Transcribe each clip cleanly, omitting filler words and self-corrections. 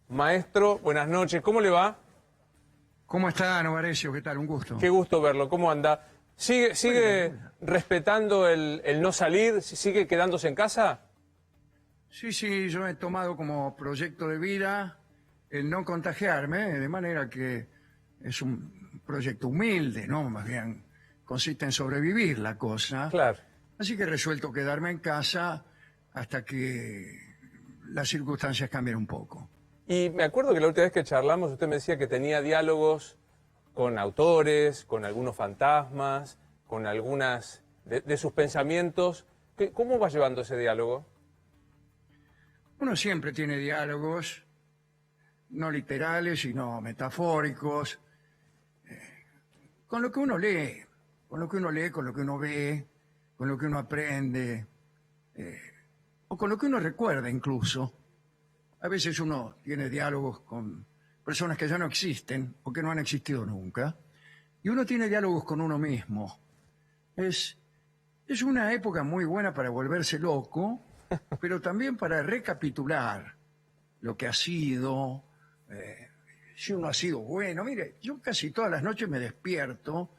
Maestro, buenas noches. ¿Cómo le va? ¿Cómo está, Novarecio? ¿Qué tal? Un gusto. Qué gusto verlo. ¿Cómo anda? ¿Sigue respetando el no salir? ¿Sigue quedándose en casa? Sí, yo he tomado como proyecto de vida el no contagiarme, de manera que es un proyecto humilde, ¿no? Más bien consiste en sobrevivir la cosa. Claro. Así que he resuelto quedarme en casa hasta que las circunstancias cambien un poco. Y me acuerdo que la última vez que charlamos usted me decía que tenía diálogos con autores, con algunos fantasmas, con algunas de sus pensamientos. ¿Cómo va llevando ese diálogo? Uno siempre tiene diálogos, no literales, sino metafóricos, con lo que uno lee, con lo que uno lee, con lo que uno ve, con lo que uno aprende, o con lo que uno recuerda incluso. A veces uno tiene diálogos con personas que ya no existen o que no han existido nunca, y uno tiene diálogos con uno mismo. Es una época muy buena para volverse loco, pero también para recapitular lo que ha sido, si uno ha sido bueno. Mire, yo casi todas las noches me despierto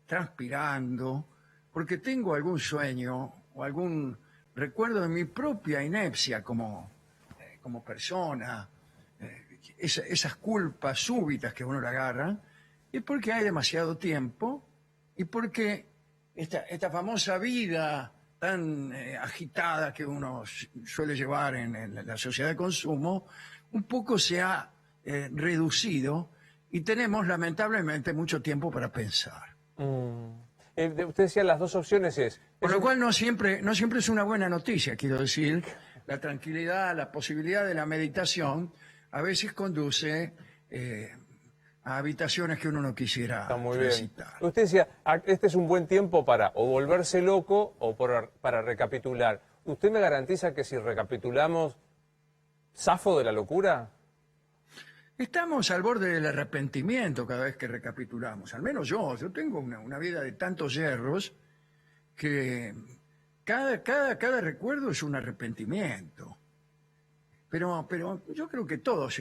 transpirando porque tengo algún sueño o algún recuerdo de mi propia inepcia como persona, esas culpas súbitas que uno le agarra, y porque hay demasiado tiempo, y porque esta famosa vida tan agitada que uno suele llevar en la sociedad de consumo, un poco se ha reducido y tenemos lamentablemente mucho tiempo para pensar. Usted decía las dos opciones Por lo cual no siempre es una buena noticia, quiero decir. La tranquilidad, la posibilidad de la meditación a veces conduce a habitaciones que uno no quisiera Está muy transitar. bien. Usted decía, este es un buen tiempo para o volverse loco o para recapitular. ¿Usted me garantiza que si recapitulamos, zafo de la locura? Estamos al borde del arrepentimiento cada vez que recapitulamos. Al menos yo tengo una vida de tantos yerros que cada recuerdo es un arrepentimiento. Pero yo creo que todos,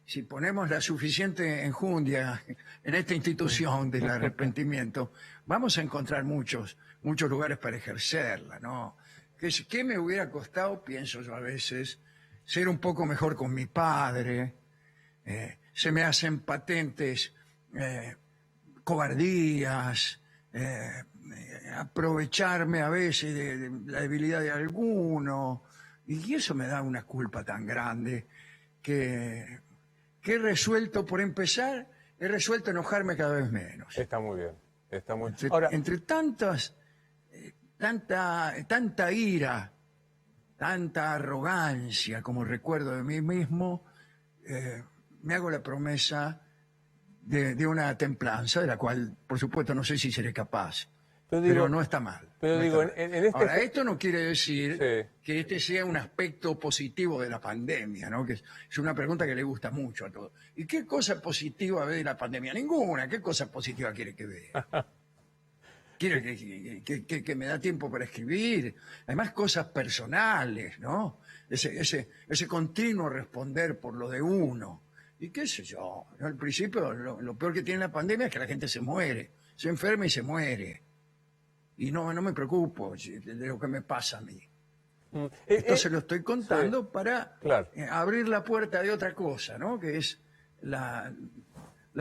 si ponemos la suficiente enjundia en esta institución del arrepentimiento, vamos a encontrar muchos lugares para ejercerla, ¿no? ¿Qué me hubiera costado, pienso yo a veces, ser un poco mejor con mi padre? Se me hacen patentes cobardías, aprovecharme a veces de la debilidad de alguno, y eso me da una culpa tan grande que he resuelto, por empezar, he resuelto enojarme cada vez menos. Está muy bien. Está muy... Entre tanta ira, tanta arrogancia como recuerdo de mí mismo, me hago la promesa de una templanza, de la cual, por supuesto, no sé si seré capaz. Pero no está mal. Pero digo, Ahora, esto no quiere decir Sí. que este sea un aspecto positivo de la pandemia, ¿no? Que es una pregunta que le gusta mucho a todos. ¿Y qué cosa positiva ve de la pandemia? Ninguna. ¿Qué cosa positiva quiere que vea? Quiere que me da tiempo para escribir. Además, cosas personales, ¿no? Ese continuo responder por lo de uno. Y qué sé yo. Al principio, lo peor que tiene la pandemia es que la gente se muere. Se enferma y se muere. Y no me preocupo de lo que me pasa a mí. Esto se lo estoy contando sí, para claro. abrir la puerta de otra cosa, ¿no? Que es la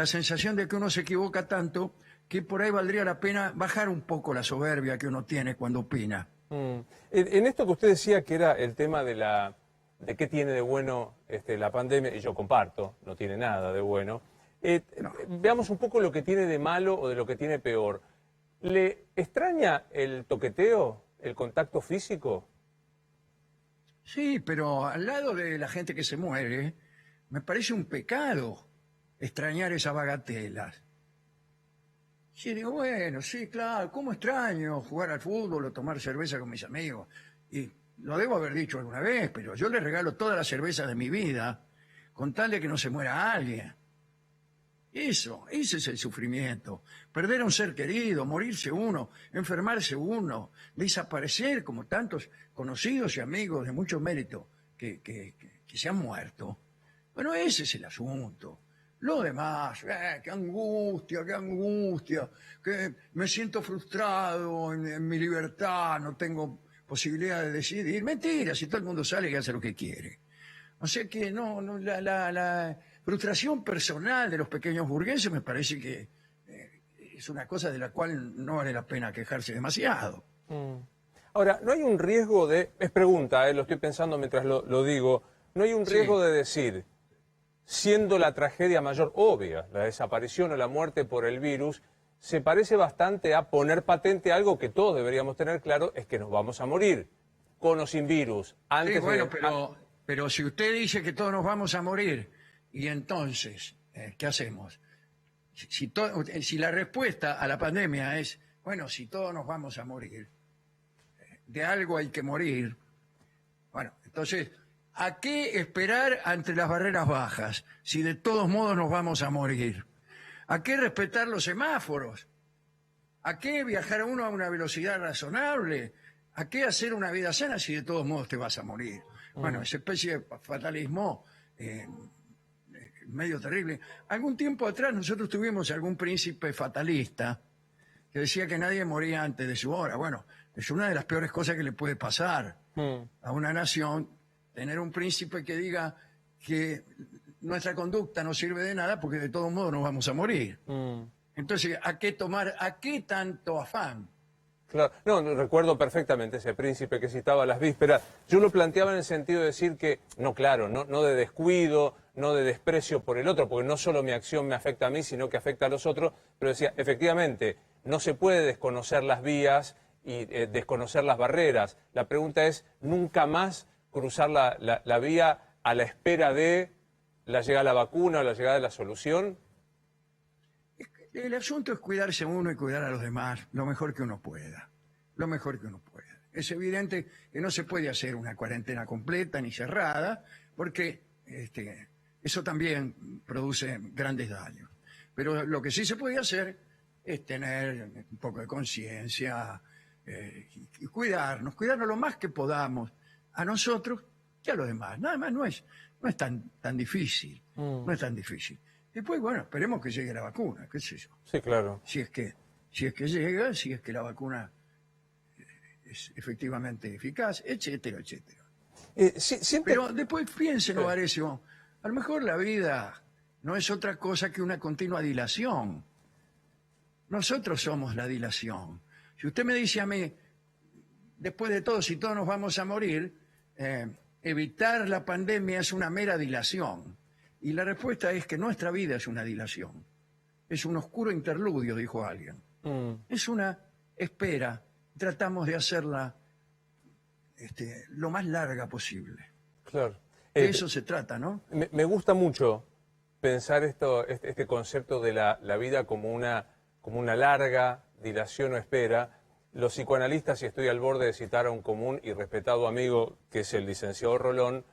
sensación de que uno se equivoca tanto que por ahí valdría la pena bajar un poco la soberbia que uno tiene cuando opina. En esto que usted decía que era el tema de qué tiene de bueno la pandemia, y yo comparto, no tiene nada de bueno, veamos un poco lo que tiene de malo o de lo que tiene peor. ¿Le extraña el toqueteo, el contacto físico? Sí, pero al lado de la gente que se muere, me parece un pecado extrañar esas bagatelas. Sí, digo, bueno, sí, claro, ¿cómo extraño jugar al fútbol o tomar cerveza con mis amigos? Y lo debo haber dicho alguna vez, pero yo les regalo toda la cerveza de mi vida con tal de que no se muera alguien. Ese es el sufrimiento. Perder a un ser querido, morirse uno, enfermarse uno, desaparecer como tantos conocidos y amigos de mucho mérito que que se han muerto. Bueno, ese es el asunto. Lo demás, qué angustia, que me siento frustrado en mi libertad, no tengo posibilidad de decidir. Mentira, si todo el mundo sale y hace lo que quiere. O sea que la frustración personal de los pequeños burgueses me parece que es una cosa de la cual no vale la pena quejarse demasiado. Ahora, ¿no hay un riesgo de, es pregunta, lo estoy pensando mientras lo digo, ¿no hay un riesgo de decir, siendo la tragedia mayor obvia, la desaparición o la muerte por el virus, se parece bastante a poner patente algo que todos deberíamos tener claro, es que nos vamos a morir, con o sin virus, antes Sí, bueno, de... pero si usted dice que todos nos vamos a morir, y entonces, ¿qué hacemos? Si la respuesta a la pandemia es, bueno, si todos nos vamos a morir, de algo hay que morir, bueno, entonces, ¿a qué esperar ante las barreras bajas si de todos modos nos vamos a morir? ¿A qué respetar los semáforos? ¿A qué viajar uno a una velocidad razonable? ¿A qué hacer una vida sana si de todos modos te vas a morir? Bueno, esa especie de fatalismo medio terrible. Algún tiempo atrás nosotros tuvimos algún príncipe fatalista que decía que nadie moría antes de su hora. Bueno, es una de las peores cosas que le puede pasar a una nación, tener un príncipe que diga que nuestra conducta no sirve de nada porque de todos modos nos vamos a morir. Entonces, ¿a qué tanto afán? Claro, no, recuerdo perfectamente ese príncipe que citaba las vísperas. Yo lo planteaba en el sentido de decir que, no, claro, no de descuido, no de desprecio por el otro, porque no solo mi acción me afecta a mí, sino que afecta a los otros, pero decía, efectivamente, no se puede desconocer las vías y desconocer las barreras. La pregunta es, ¿nunca más cruzar la vía a la espera de la llegada de la vacuna o la llegada de la solución? El asunto es cuidarse uno y cuidar a los demás lo mejor que uno pueda. Lo mejor que uno pueda. Es evidente que no se puede hacer una cuarentena completa ni cerrada, porque eso también produce grandes daños. Pero lo que sí se puede hacer es tener un poco de conciencia y cuidarnos lo más que podamos a nosotros y a los demás. Nada más no es tan difícil. No es tan difícil. Después, bueno, esperemos que llegue la vacuna, qué sé yo. Sí, claro. Si es que llega, si es que la vacuna es efectivamente eficaz, etcétera, etcétera. Pero después piensen, Novarecio, a lo mejor la vida no es otra cosa que una continua dilación. Nosotros somos la dilación. Si usted me dice a mí, después de todo, si todos nos vamos a morir, evitar la pandemia es una mera dilación. Y la respuesta es que nuestra vida es una dilación. Es un oscuro interludio, dijo alguien. Es una espera. Tratamos de hacerla lo más larga posible. Claro. De eso se trata, ¿no? Me gusta mucho pensar este concepto de la vida como una larga dilación o espera. Los psicoanalistas, y estoy al borde de citar a un común y respetado amigo, que es el licenciado Rolón,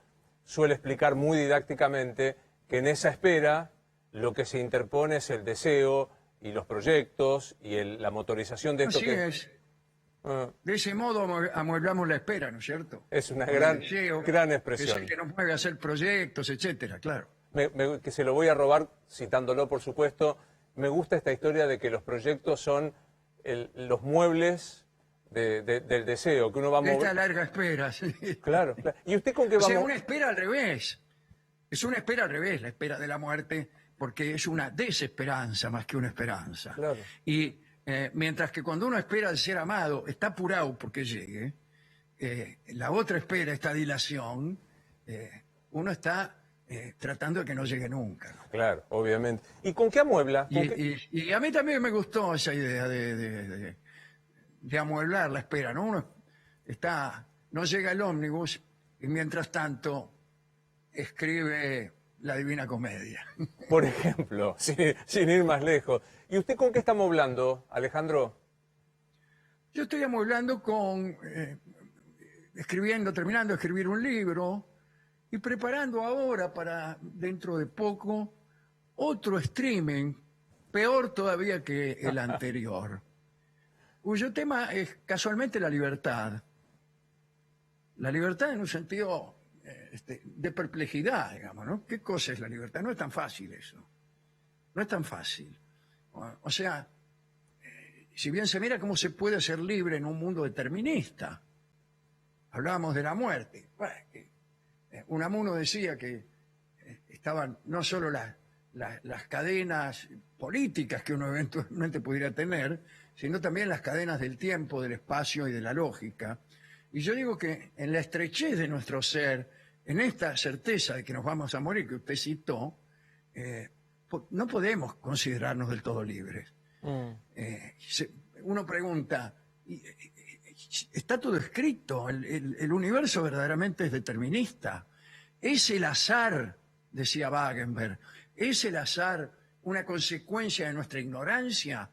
suele explicar muy didácticamente que en esa espera lo que se interpone es el deseo y los proyectos y la motorización de esto. Así es. De ese modo amueblamos la espera, ¿no es cierto? Es una gran expresión. Es el que nos mueve a hacer proyectos, etcétera, claro. Que se lo voy a robar, citándolo por supuesto. Me gusta esta historia de que los proyectos son los muebles del deseo, que uno va a mover. Esta larga espera, sí. Claro. ¿Y usted con qué va a mover? Una espera al revés. Es una espera al revés, la espera de la muerte, porque es una desesperanza más que una esperanza. Claro. Y mientras que cuando uno espera al ser amado, está apurado porque llegue, la otra espera, esta dilación, uno está tratando de que no llegue nunca, ¿no? Claro, obviamente. ¿Y con qué amuebla? Y a mí también me gustó esa idea de amueblar la espera, ¿no? Uno no llega el ómnibus y mientras tanto escribe la Divina Comedia. Por ejemplo, sin ir más lejos. ¿Y usted con qué está amueblando, Alejandro? Yo estoy amueblando terminando de escribir un libro y preparando ahora para, dentro de poco, otro streaming, peor todavía que el anterior, cuyo tema es casualmente la libertad. La libertad en un sentido de perplejidad, digamos, ¿no? ¿Qué cosa es la libertad? No es tan fácil eso. No es tan fácil. O sea, si bien se mira cómo se puede ser libre en un mundo determinista. Hablábamos de la muerte. Bueno, Unamuno decía que estaban no solo las cadenas políticas que uno eventualmente pudiera tener, sino también las cadenas del tiempo, del espacio y de la lógica. Y yo digo que en la estrechez de nuestro ser, en esta certeza de que nos vamos a morir, que usted citó, no podemos considerarnos del todo libres. Uno pregunta, está todo escrito, el universo verdaderamente es determinista. ¿Es el azar, decía Wagenberg, es el azar una consecuencia de nuestra ignorancia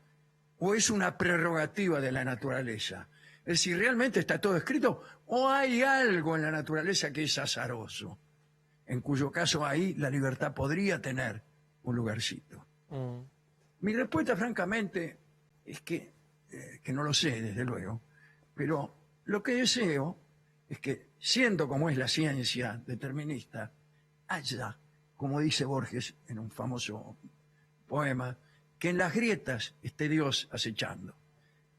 o es una prerrogativa de la naturaleza? Es decir, ¿realmente está todo escrito o hay algo en la naturaleza que es azaroso? En cuyo caso ahí la libertad podría tener un lugarcito. Mi respuesta, francamente, es que no lo sé, desde luego, pero lo que deseo es que, siendo como es la ciencia determinista, haya, como dice Borges en un famoso poema, que en las grietas esté Dios acechando.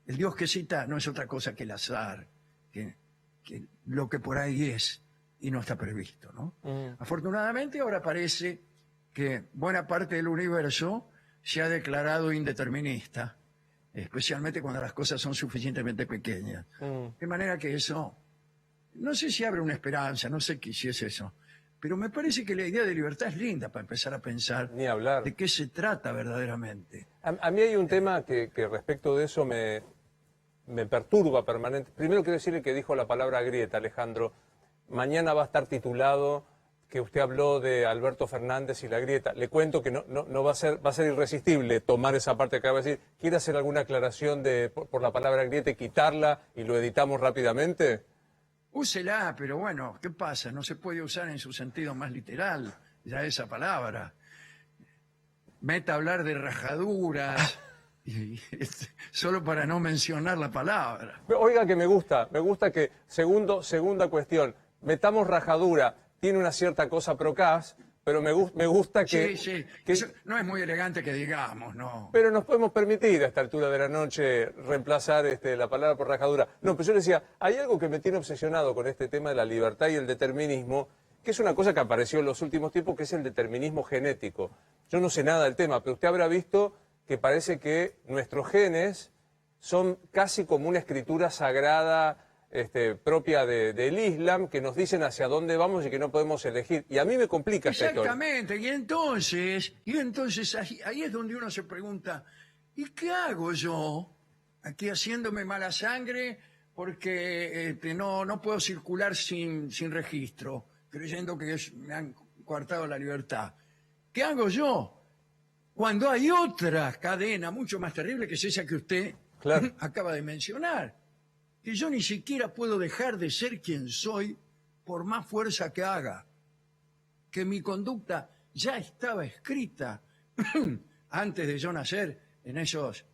El Dios que cita no es otra cosa que el azar, que lo que por ahí es y no está previsto, ¿no? Afortunadamente ahora parece que buena parte del universo se ha declarado indeterminista, especialmente cuando las cosas son suficientemente pequeñas. De manera que eso, no sé si abre una esperanza, no sé si es eso, pero me parece que la idea de libertad es linda para empezar a pensar Ni hablar. de qué se trata verdaderamente. A mí hay un tema que respecto de eso me perturba permanente. Primero quiero decirle que dijo la palabra grieta, Alejandro. Mañana va a estar titulado que usted habló de Alberto Fernández y la grieta. Le cuento que no va a ser irresistible tomar esa parte que acaba de decir. ¿Quiere hacer alguna aclaración por la palabra grieta y quitarla y lo editamos rápidamente? Úsela, pero bueno, ¿qué pasa? No se puede usar en su sentido más literal ya esa palabra. Meta a hablar de rajaduras solo para no mencionar la palabra. Oiga que me gusta que, segunda cuestión, metamos rajadura, tiene una cierta cosa procaz, pero me gusta que... Sí. que Eso no es muy elegante que digamos, ¿no? pero nos podemos permitir a esta altura de la noche reemplazar la palabra por rajadura. No, pero yo le decía, hay algo que me tiene obsesionado con este tema de la libertad y el determinismo, que es una cosa que apareció en los últimos tiempos, que es el determinismo genético. Yo no sé nada del tema, pero usted habrá visto que parece que nuestros genes son casi como una escritura sagrada propia del Islam, que nos dicen hacia dónde vamos y que no podemos elegir. Y a mí me complica esta historia. Exactamente, y entonces ahí es donde uno se pregunta, ¿y qué hago yo aquí haciéndome mala sangre porque no puedo circular sin registro, creyendo que me han coartado la libertad? ¿Qué hago yo cuando hay otra cadena mucho más terrible que es esa que usted acaba de mencionar? Que yo ni siquiera puedo dejar de ser quien soy por más fuerza que haga, que mi conducta ya estaba escrita antes de yo nacer en esos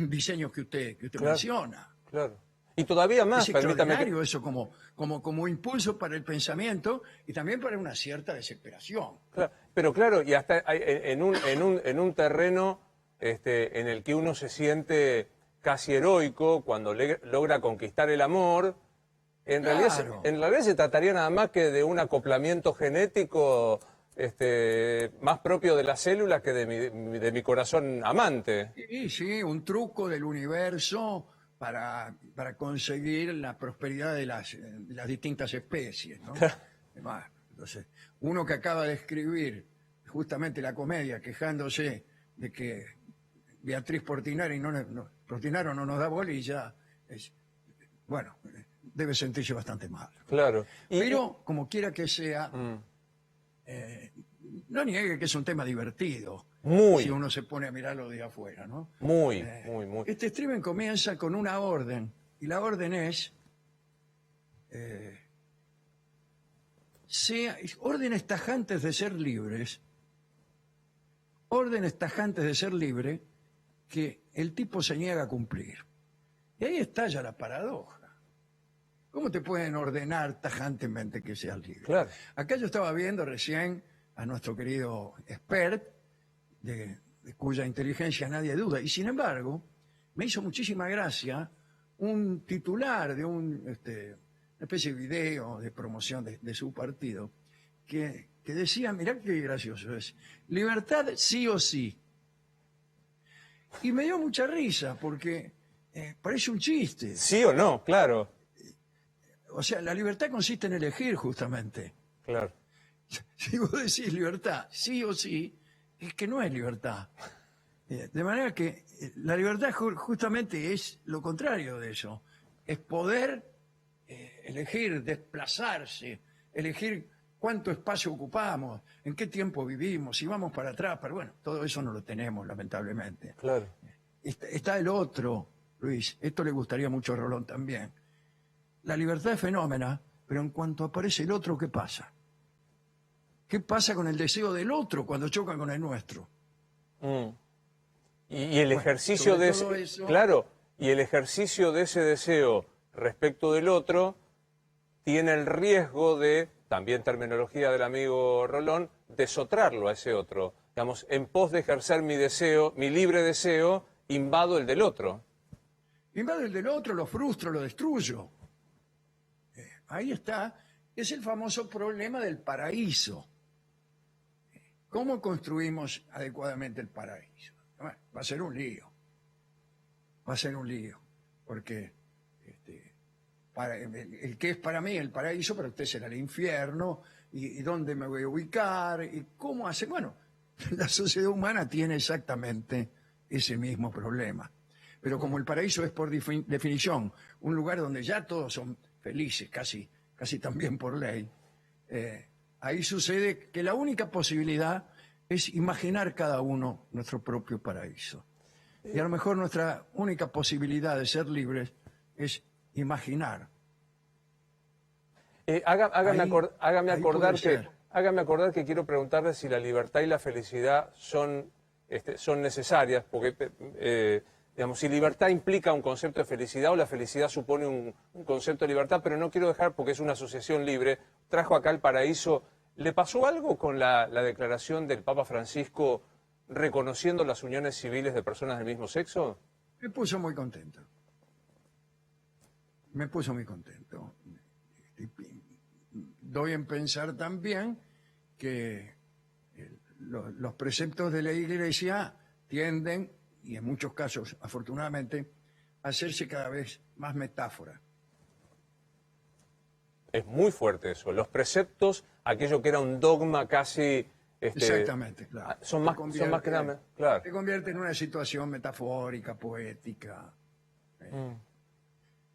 diseños que usted menciona. Claro. Y todavía más, es extraordinario eso como impulso para el pensamiento y también para una cierta desesperación. Claro, pero claro, y hasta en un terreno en el que uno se siente casi heroico cuando logra conquistar el amor, en realidad se trataría nada más que de un acoplamiento genético más propio de las células que de mi corazón amante. Sí, un truco del universo para conseguir la prosperidad de las distintas especies, ¿no? Entonces, uno que acaba de escribir justamente la comedia quejándose de que Beatriz Portinari Portinaro no nos da bolilla, bueno, debe sentirse bastante mal. Claro. Pero, como quiera que sea, no niegue que es un tema divertido. Si uno se pone a mirarlo de afuera, ¿no? Muy. Este streaming comienza con una orden, y la orden es órdenes tajantes de ser libres, órdenes tajantes de ser libre que el tipo se niega a cumplir. Y ahí está ya la paradoja. ¿Cómo te pueden ordenar tajantemente que seas libre? Claro. Acá yo estaba viendo recién a nuestro querido expert, de cuya inteligencia nadie duda, y sin embargo, me hizo muchísima gracia un titular de una especie de video de promoción de su partido, que decía, mirá qué gracioso es, libertad sí o sí. Y me dio mucha risa porque parece un chiste. ¿Sí o no? Claro, O sea, la libertad consiste en elegir justamente. claro. Si vos decís libertad sí o sí, es que no es libertad. De manera que la libertad justamente es lo contrario de eso. Es poder elegir, desplazarse, elegir cuánto espacio ocupamos, en qué tiempo vivimos, si vamos para atrás. Pero bueno, todo eso no lo tenemos, lamentablemente. Claro. Está el otro, Luis. Esto le gustaría mucho a Rolón también. La libertad es fenómena, pero en cuanto aparece el otro, ¿qué pasa? ¿Qué pasa con el deseo del otro cuando chocan con el nuestro? Mm. Y el Bueno, ejercicio sobre de todo ese, eso- claro, y el ejercicio de ese deseo respecto del otro tiene el riesgo de, también terminología del amigo Rolón, desotrarlo a ese otro. Digamos, en pos de ejercer mi deseo, mi libre deseo, invado el del otro. Invado el del otro, lo frustro, lo destruyo. Ahí está. Es el famoso problema del paraíso. ¿Cómo construimos adecuadamente el paraíso? Bueno, va a ser un lío. Va a ser un lío. Porque el que es para mí el paraíso, para usted será el infierno. Y dónde me voy a ubicar? ¿Y cómo hace? Bueno, la sociedad humana tiene exactamente ese mismo problema. Pero como el paraíso es por definición un lugar donde ya todos son felices, casi también por ley, ahí sucede que la única posibilidad es imaginar cada uno nuestro propio paraíso. Y a lo mejor nuestra única posibilidad de ser libres es imaginar. Hágame Ahí- ahí acordar puede ser. hágame acordar que quiero preguntarle si la libertad y la felicidad son necesarias, porque digamos, si libertad implica un concepto de felicidad o la felicidad supone un concepto de libertad, pero no quiero dejar, porque es una asociación libre, trajo acá el paraíso. ¿Le pasó algo con la declaración del Papa Francisco reconociendo las uniones civiles de personas del mismo sexo? Me puso muy contento. Me puso muy contento. Doy en pensar también que los preceptos de la Iglesia tienden, y en muchos casos, afortunadamente, a hacerse cada vez más metáfora. Es muy fuerte eso. Los preceptos, aquello que era un dogma casi... Exactamente, claro. Son más que nada... Claro. Se convierte en una situación metafórica, poética,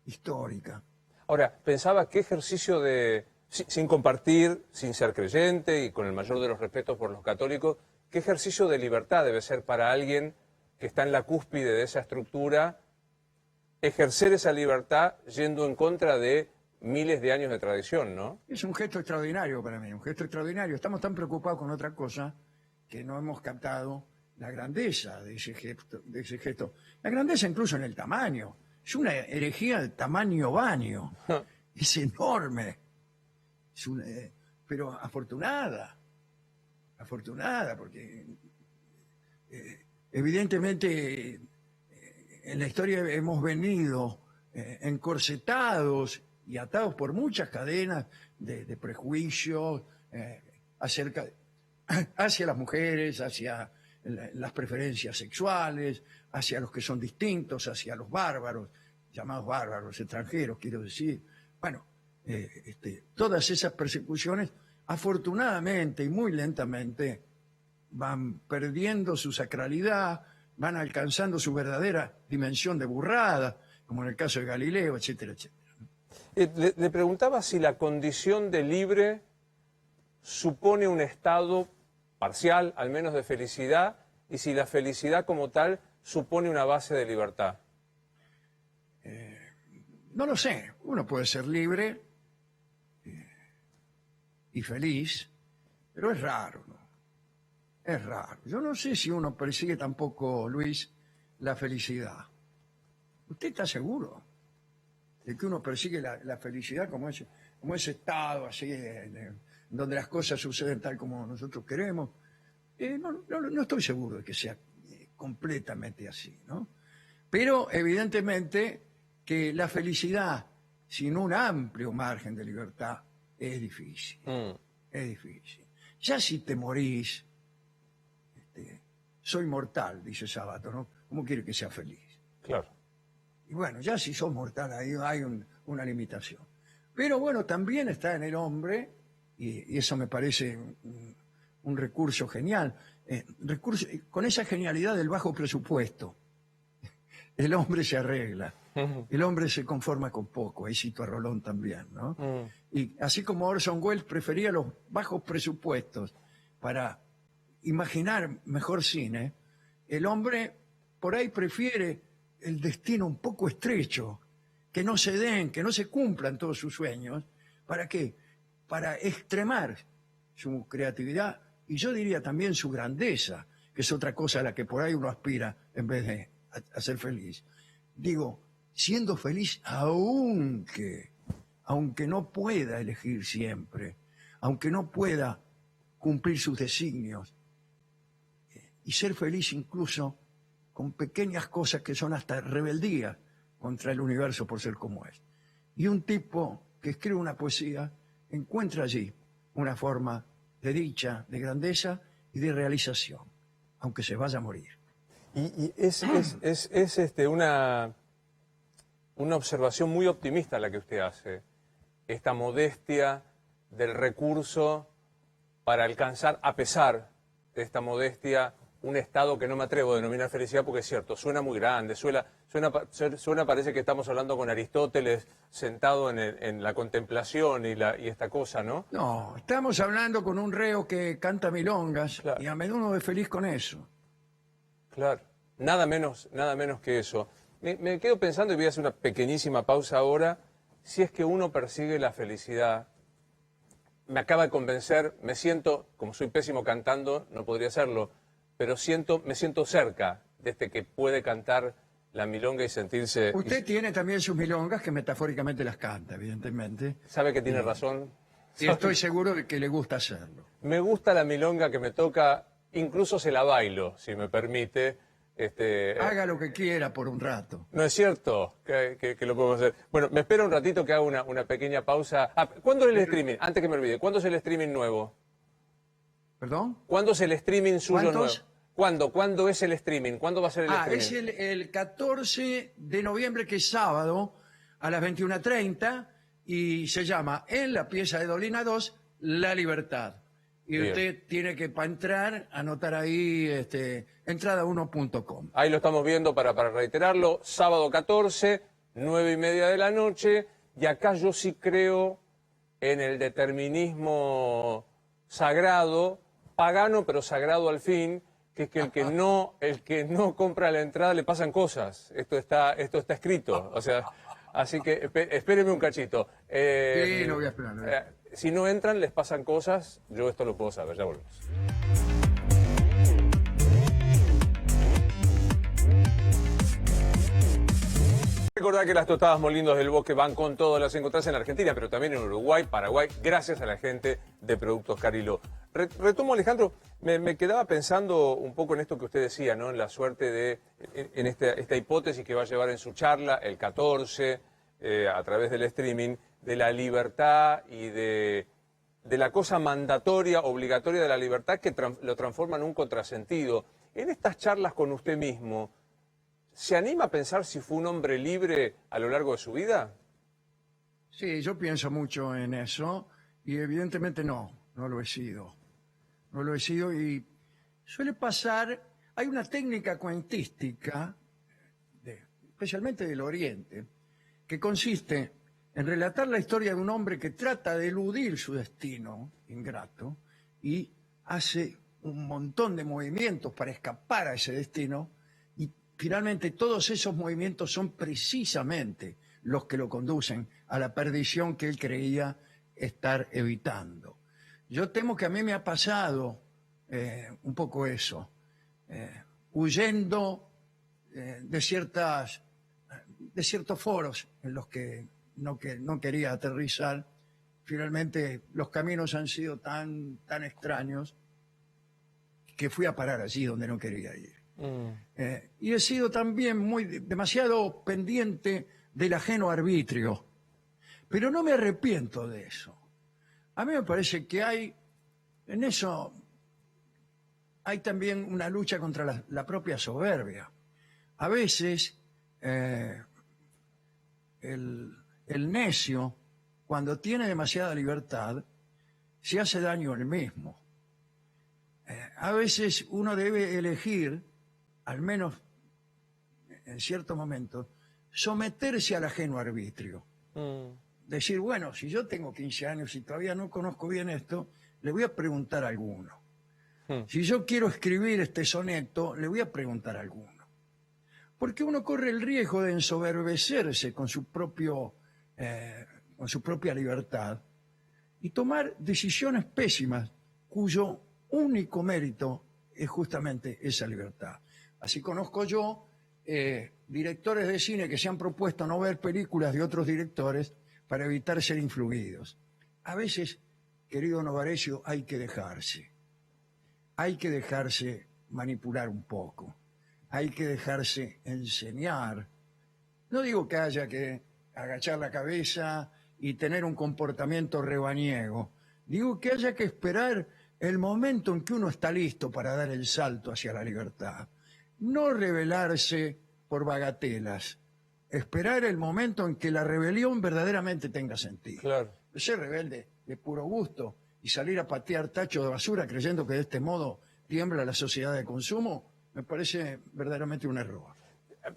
histórica. Ahora, pensaba qué ejercicio de... Sin compartir, sin ser creyente y con el mayor de los respetos por los católicos, qué ejercicio de libertad debe ser para alguien que está en la cúspide de esa estructura, ejercer esa libertad yendo en contra de miles de años de tradición, ¿no? Es un gesto extraordinario para mí, un gesto extraordinario. Estamos tan preocupados con otra cosa que no hemos captado la grandeza de ese gesto. La grandeza incluso en el tamaño. Es una herejía del tamaño baño. Es enorme. Pero afortunada, porque evidentemente en la historia hemos venido encorsetados y atados por muchas cadenas de prejuicios hacia las mujeres, hacia las preferencias sexuales, hacia los que son distintos, hacia los bárbaros, llamados bárbaros extranjeros, quiero decir. Bueno, todas esas persecuciones, afortunadamente y muy lentamente, van perdiendo su sacralidad, van alcanzando su verdadera dimensión de burrada, como en el caso de Galileo, etcétera, etcétera. Le preguntaba si la condición de libre supone un estado parcial, al menos de felicidad, y si la felicidad como tal supone una base de libertad. No lo sé, uno puede ser libre y feliz, pero es raro, ¿no? Es raro. Yo no sé si uno persigue tampoco, Luis, la felicidad. ¿Usted está seguro? de que uno persigue la felicidad como ese estado así, donde las cosas suceden tal como nosotros queremos. No estoy seguro de que sea completamente así, ¿no? Pero evidentemente que la felicidad sin un amplio margen de libertad es difícil. Es difícil. Ya si te morís, soy mortal, dice Sábato, ¿no? ¿Cómo quiere que sea feliz? Claro. Y bueno, ya si sos mortal, ahí hay una limitación. Pero bueno, también está en el hombre, y eso me parece un recurso genial, con esa genialidad del bajo presupuesto. El hombre se arregla, el hombre se conforma con poco, ahí cito a Rolón también, ¿no? Y así como Orson Welles prefería los bajos presupuestos para imaginar mejor cine, el hombre por ahí prefiere el destino un poco estrecho, que no se den, que no se cumplan todos sus sueños. ¿Para qué? Para extremar su creatividad y yo diría también su grandeza, que es otra cosa a la que por ahí uno aspira en vez de a ser feliz. Digo, siendo feliz aunque no pueda elegir siempre, aunque no pueda cumplir sus designios, y ser feliz incluso con pequeñas cosas que son hasta rebeldía contra el universo por ser como es. Y un tipo que escribe una poesía encuentra allí una forma de dicha, de grandeza y de realización, aunque se vaya a morir. Y es una observación muy optimista la que usted hace. Esta modestia del recurso para alcanzar, a pesar de esta modestia, un estado que no me atrevo a denominar felicidad porque es cierto, suena muy grande, suena parece que estamos hablando con Aristóteles sentado en la contemplación y esta cosa, ¿no? No, estamos hablando con un reo que canta milongas, claro. Y a menudo es feliz con eso. Claro, nada menos que eso. Me quedo pensando, y voy a hacer una pequeñísima pausa ahora, si es que uno persigue la felicidad. Me acaba de convencer, me siento, como soy pésimo cantando, no podría hacerlo, pero me siento cerca de este que puede cantar la milonga y sentirse... Usted tiene también sus milongas que metafóricamente las canta, evidentemente. ¿Sabe que tiene razón? Y estoy seguro de que le gusta hacerlo. Me gusta la milonga que me toca, incluso se la bailo, si me permite. Haga lo que quiera por un rato. ¿No es cierto que lo podemos hacer? Bueno, me espera un ratito que haga una pequeña pausa. ¿Cuándo es el streaming? Antes que me olvide, ¿cuándo es el streaming nuevo? ¿Perdón? ¿Cuándo es el streaming suyo ¿Cuántos? nuevo? ¿Cuándo? ¿Cuándo es el streaming? ¿Cuándo va a ser el streaming? Es el 14 de noviembre, que es sábado, a las 21:30, y se llama, en la pieza de Dolina 2, La Libertad. Y Bien. usted tiene que, para entrar, anotar ahí entrada1.com. Ahí lo estamos viendo para reiterarlo. Sábado 14, 9:30 de la noche. Y acá yo sí creo en el determinismo sagrado, pagano pero sagrado al fin, que es que el que no compra la entrada le pasan cosas. Esto está escrito. O sea, así que espéreme un cachito. Sí, lo voy a esperar. Si no entran, les pasan cosas. Yo esto lo puedo saber. Ya volvemos. Recordad que las tostadas Molinos del Bosque van con todo, las encontrás en Argentina, pero también en Uruguay, Paraguay, gracias a la gente de Productos Cariló. Retomo, Alejandro, me quedaba pensando un poco en esto que usted decía, ¿no? En la suerte en esta hipótesis que va a llevar en su charla el 14, a través del streaming, de la libertad y de la cosa mandatoria, obligatoria de la libertad que lo transforma en un contrasentido. En estas charlas con usted mismo, ¿se anima a pensar si fue un hombre libre a lo largo de su vida? Sí, yo pienso mucho en eso y evidentemente no lo he sido. No lo he sido y suele pasar, hay una técnica cuentística, especialmente del Oriente, que consiste en relatar la historia de un hombre que trata de eludir su destino ingrato y hace un montón de movimientos para escapar a ese destino. Finalmente, todos esos movimientos son precisamente los que lo conducen a la perdición que él creía estar evitando. Yo temo que a mí me ha pasado un poco eso, huyendo de ciertos foros en los que no quería aterrizar. Finalmente los caminos han sido tan extraños que fui a parar allí donde no quería ir. Y he sido también demasiado pendiente del ajeno arbitrio, pero no me arrepiento de eso. A mí me parece que en eso hay también una lucha contra la propia soberbia. A veces el necio, cuando tiene demasiada libertad, se hace daño él mismo. A veces uno debe elegir, al menos en ciertos momentos, someterse al ajeno arbitrio. Decir, bueno, si yo tengo 15 años y todavía no conozco bien esto, le voy a preguntar a alguno. Si yo quiero escribir este soneto, le voy a preguntar a alguno. Porque uno corre el riesgo de ensoberbecerse con su propia libertad y tomar decisiones pésimas cuyo único mérito es justamente esa libertad. Así conozco yo directores de cine que se han propuesto no ver películas de otros directores para evitar ser influidos. A veces, querido Novarecio, hay que dejarse manipular un poco, hay que dejarse enseñar. No digo que haya que agachar la cabeza y tener un comportamiento rebaniego, digo que haya que esperar el momento en que uno está listo para dar el salto hacia la libertad. No rebelarse por bagatelas, esperar el momento en que la rebelión verdaderamente tenga sentido. Claro. Ser rebelde de puro gusto y salir a patear tachos de basura creyendo que de este modo tiembla la sociedad de consumo, me parece verdaderamente un error.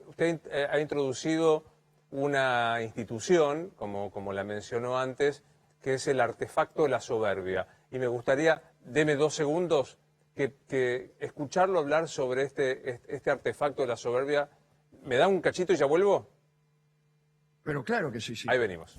Usted ha introducido una institución, como la mencionó antes, que es el artefacto de la soberbia. Y me gustaría, deme 2 segundos, que escucharlo hablar sobre este artefacto de la soberbia. ¿Me da un cachito y ya vuelvo? Pero claro que sí, sí. Ahí venimos.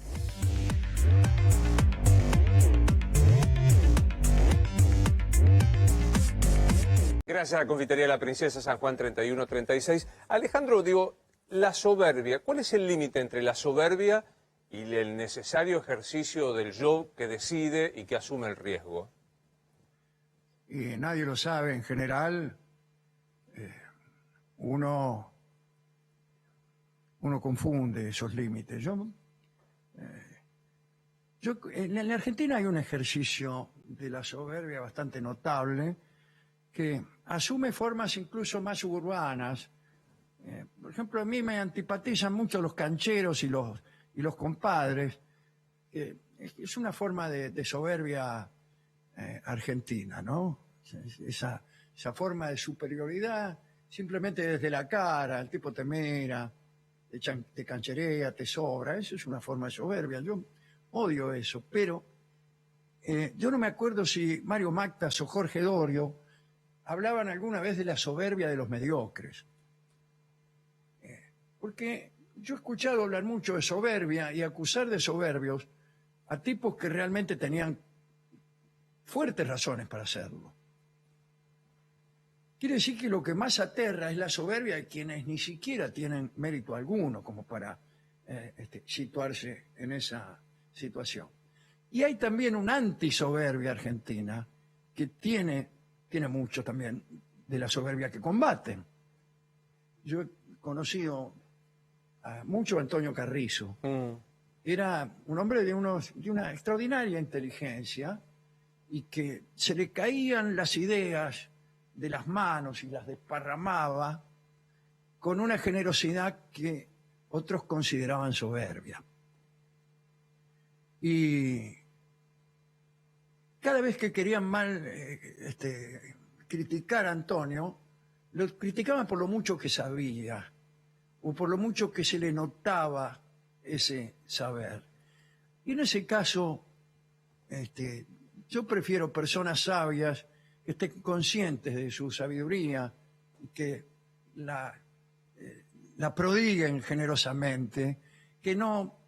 Gracias a la Confitería La Princesa, San Juan 3136. Alejandro, digo, la soberbia, ¿cuál es el límite entre la soberbia y el necesario ejercicio del yo que decide y que asume el riesgo? Y nadie lo sabe. En general, uno confunde esos límites. En la Argentina hay un ejercicio de la soberbia bastante notable que asume formas incluso más suburbanas. Por ejemplo, a mí me antipatizan mucho los cancheros y los compadres. Es una forma de soberbia argentina, ¿no? Esa forma de superioridad simplemente desde la cara, el tipo te mira, te cancherea, te sobra. Eso es una forma de soberbia. Yo odio eso, pero yo no me acuerdo si Mario Mactas o Jorge Dorio hablaban alguna vez de la soberbia de los mediocres. Porque yo he escuchado hablar mucho de soberbia y acusar de soberbios a tipos que realmente tenían fuertes razones para hacerlo. Quiere decir que lo que más aterra es la soberbia de quienes ni siquiera tienen mérito alguno como para situarse en esa situación. Y hay también una antisoberbia argentina que tiene mucho también de la soberbia que combaten. Yo he conocido mucho a Antonio Carrizo. Era un hombre de una extraordinaria inteligencia y que se le caían las ideas de las manos y las desparramaba con una generosidad que otros consideraban soberbia. Y cada vez que querían criticar a Antonio, lo criticaban por lo mucho que sabía o por lo mucho que se le notaba ese saber. Y en ese caso, yo prefiero personas sabias que estén conscientes de su sabiduría y que la prodiguen generosamente, que no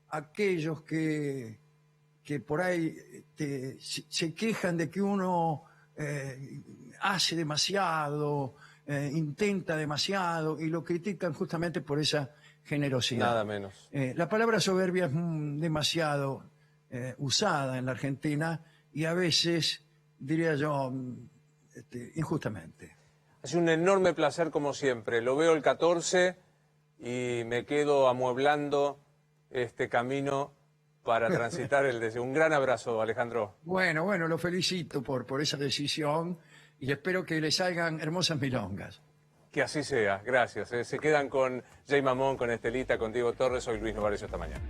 aquellos que por ahí se quejan de que uno hace demasiado, intenta demasiado y lo critican justamente por esa generosidad. Nada menos. La palabra soberbia es demasiado usada en la Argentina y a veces, diría yo, injustamente. Ha sido un enorme placer como siempre. Lo veo el 14 y me quedo amueblando este camino para transitar el deseo. Un gran abrazo, Alejandro. Bueno, lo felicito por esa decisión y espero que les salgan hermosas milongas. Que así sea. Gracias. Se quedan con Jay Mamón, con Estelita, con Diego Torres. Soy Luis Novarecio. Hasta mañana.